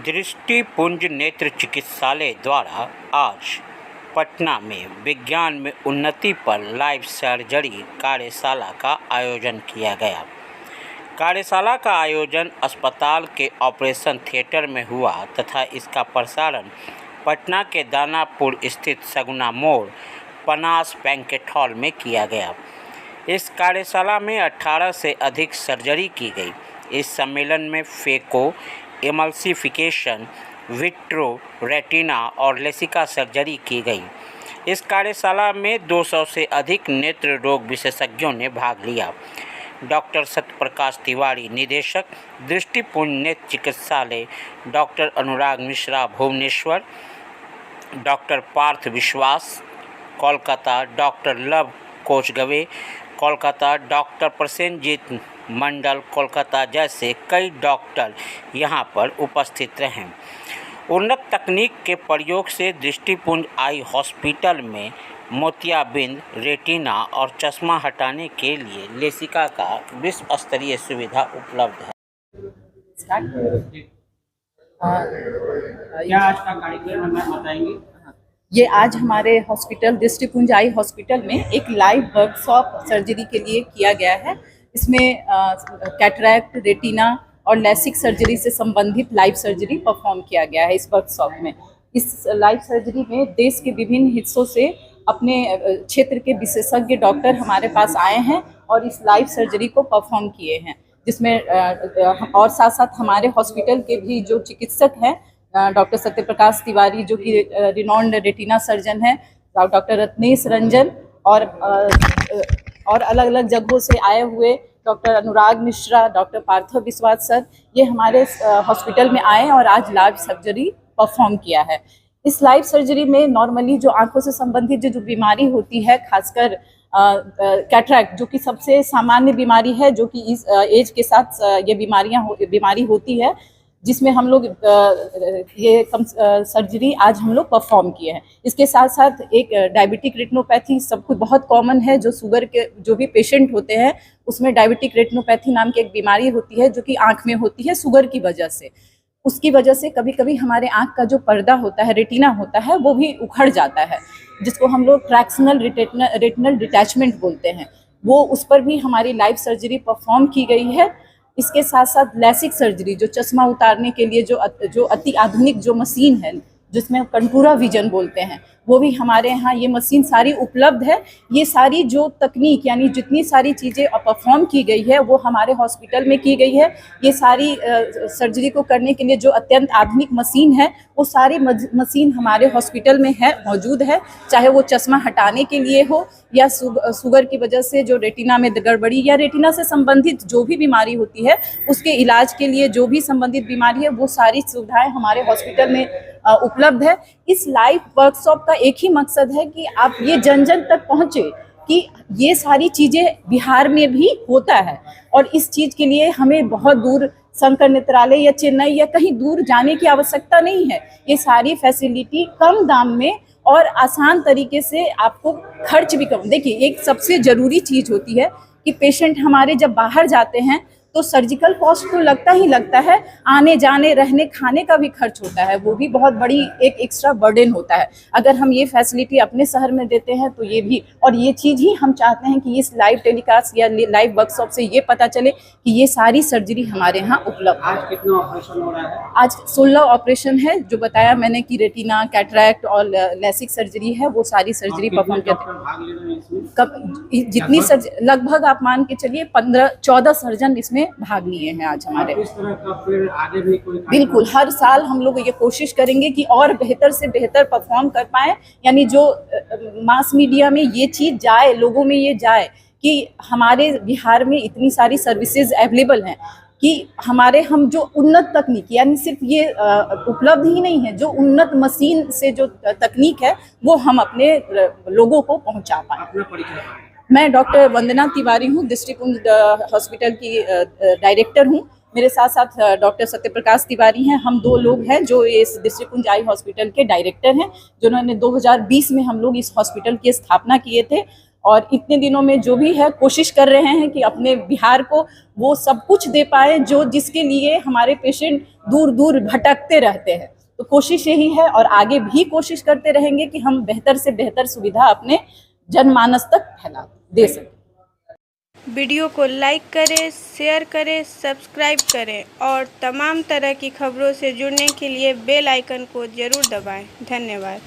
दृष्टिपुंज नेत्र चिकित्सालय द्वारा आज पटना में विज्ञान में उन्नति पर लाइव सर्जरी कार्यशाला का आयोजन किया गया। कार्यशाला का आयोजन अस्पताल के ऑपरेशन थिएटर में हुआ तथा इसका प्रसारण पटना के दानापुर स्थित सगुना मोड़ पनास बैंकेट हॉल में किया गया। इस कार्यशाला में 18 से अधिक सर्जरी की गई। इस सम्मेलन में फेको, एमल्सिफिकेशन, विट्रो, रेटिना और लेसिका सर्जरी की गई। इस कार्यशाला में 200 से अधिक नेत्र रोग विशेषज्ञों ने भाग लिया। डॉक्टर सत्यप्रकाश तिवारी, निदेशक, दृष्टिपुंज नेत्र चिकित्सालय, doctor Anurag Mishra, Bhubaneswar, doctor Partha Biswas, Kolkata, doctor Lav Kochgave, Kolkata, doctor Prasenjit Mandal, Kolkata जैसे कई डॉक्टर यहां पर उपस्थित रहे। उन्नत तकनीक के प्रयोग से दृष्टिपुंज आई हॉस्पिटल में मोतियाबिंद, रेटिना और चश्मा हटाने के लिए लेसिका का विश्व स्तरीय सुविधा उपलब्ध है। क्या आज का कार्यक्रम हमें बताएंगे? ये आज हमारे हॉस्पिटल दृष्टिपुंज आई हॉस्पिटल में एक लाइव वर्कशॉप सर्जरी के लिए किया गया है। इसमें कैटरैक्ट, रेटिना और लेसिक सर्जरी से संबंधित लाइव सर्जरी परफॉर्म किया गया है। इस वर्कशॉप में इस लाइव सर्जरी में देश के विभिन्न हिस्सों से अपने क्षेत्र के विशेषज्ञ डॉक्टर हमारे पास आए हैं और इस लाइव सर्जरी को परफॉर्म किए हैं, जिसमें और साथ साथ हमारे हॉस्पिटल के भी जो चिकित्सक हैं, डॉक्टर सत्यप्रकाश तिवारी जो कि रिनॉन्ड रेटिना सर्जन है, डॉक्टर रत्नेश रंजन और अलग अलग जगहों से आए हुए डॉक्टर अनुराग मिश्रा, डॉक्टर पार्थ विश्वास सर, ये हमारे हॉस्पिटल में आए और आज लाइव सर्जरी परफॉर्म किया है। इस लाइव सर्जरी में नॉर्मली जो आंखों से संबंधित जो बीमारी होती है, खासकर कैटरैक्ट जो कि सबसे सामान्य बीमारी है, जो कि इस एज के साथ ये बीमारी होती है, जिसमें हम लोग ये सर्जरी आज हम लोग परफॉर्म किए हैं। इसके साथ साथ एक डायबिटिक रेटिनोपैथी सब कुछ बहुत कॉमन है, जो शुगर के जो भी पेशेंट होते हैं उसमें डायबिटिक रेटिनोपैथी नाम की एक बीमारी होती है, जो कि आँख में होती है शुगर की वजह से। उसकी वजह से कभी कभी हमारे आँख का जो पर्दा होता है, रेटिना होता है, वो भी उखड़ जाता है, जिसको हम लोग फ्रैक्शनल रेटिनल डिटैचमेंट बोलते हैं। वो उस पर भी हमारी लाइव सर्जरी परफॉर्म की गई है। इसके साथ साथ लेसिक सर्जरी, जो चश्मा उतारने के लिए जो अति आधुनिक जो मशीन है, जिसमें कंटूरा विजन बोलते हैं, वो भी हमारे यहाँ ये मशीन सारी उपलब्ध है। ये सारी जो तकनीक यानी जितनी सारी चीज़ें परफॉर्म की गई है वो हमारे हॉस्पिटल में की गई है। ये सारी सर्जरी को करने के लिए जो अत्यंत आधुनिक मशीन है, वो सारी मशीन हमारे हॉस्पिटल में है, मौजूद है। चाहे वो चश्मा हटाने के लिए हो या शुगर की वजह से जो रेटिना में गड़बड़ी या रेटिना से संबंधित जो भी बीमारी होती है, उसके इलाज के लिए जो भी संबंधित बीमारी है, वो सारी सुविधाएं हमारे हॉस्पिटल में उपलब्ध है। इस लाइव वर्कशॉप का एक ही मकसद है कि आप ये जन जन तक पहुँचे कि ये सारी चीज़ें बिहार में भी होता है, और इस चीज़ के लिए हमें बहुत दूर शंकर नेत्रालय या चेन्नई या कहीं दूर जाने की आवश्यकता नहीं है। ये सारी फैसिलिटी कम दाम में और आसान तरीके से, आपको खर्च भी कम। देखिए, एक सबसे ज़रूरी चीज़ होती है कि पेशेंट हमारे जब बाहर जाते हैं तो सर्जिकल कॉस्ट तो लगता ही लगता है, आने जाने रहने खाने का भी खर्च होता है, वो भी बहुत बड़ी एक एक्स्ट्रा बर्डन होता है। अगर हम ये फैसिलिटी अपने शहर में देते हैं तो ये भी, और ये चीज़ ही हम चाहते हैं कि इस लाइव टेलीकास्ट या लाइव वर्कशॉप से ये पता चले कि ये सारी सर्जरी हमारे यहाँ उपलब्ध है। आज कितना ऑपरेशन हो रहा है? आज 16 ऑपरेशन है, जो बताया मैंने कि रेटिना, कैटरैक्ट और लेसिक सर्जरी है, वो सारी सर्जरी परफॉर्म करते हैं। जितनी लगभग आप मान के चलिए 15-14 सर्जन इसमें भाग लिए हैं आज हमारे। इस तरह का फिर आगे भी कोई बिल्कुल, हर साल हम लोग ये कोशिश करेंगे कि और बेहतर से बेहतर परफॉर्म कर पाएं, यानी जो मास मीडिया में ये चीज़ जाए, लोगों में ये जाए कि हमारे बिहार में इतनी सारी सर्विसेज अवेलेबल हैं, कि हम जो उन्नत तकनीक, यानी सिर्फ ये उपलब्ध ही नहीं है, जो उन्नत मशीन से जो तकनीक है वो हम अपने लोगों को पहुँचा पाएँ। अपना परिचय? मैं डॉक्टर वंदना तिवारी हूँ, दृष्टिपुंज हॉस्पिटल की डायरेक्टर हूँ। मेरे साथ साथ डॉक्टर सत्यप्रकाश तिवारी हैं। हम दो लोग हैं जो इस दृष्टिपुंज आई हॉस्पिटल के डायरेक्टर हैं, जिन्होंने 2020 में हम लोग इस हॉस्पिटल की स्थापना किए थे। और इतने दिनों में जो भी है कोशिश कर रहे हैं कि अपने बिहार को वो सब कुछ दे पाए जो जिसके लिए हमारे पेशेंट दूर दूर भटकते रहते हैं। तो कोशिश यही है और आगे भी कोशिश करते रहेंगे कि हम बेहतर से बेहतर सुविधा अपने जनमानस तक फैला दे सकें। वीडियो को लाइक करें, शेयर करें, सब्सक्राइब करें और तमाम तरह की खबरों से जुड़ने के लिए बेल आइकन को ज़रूर दबाएं। धन्यवाद।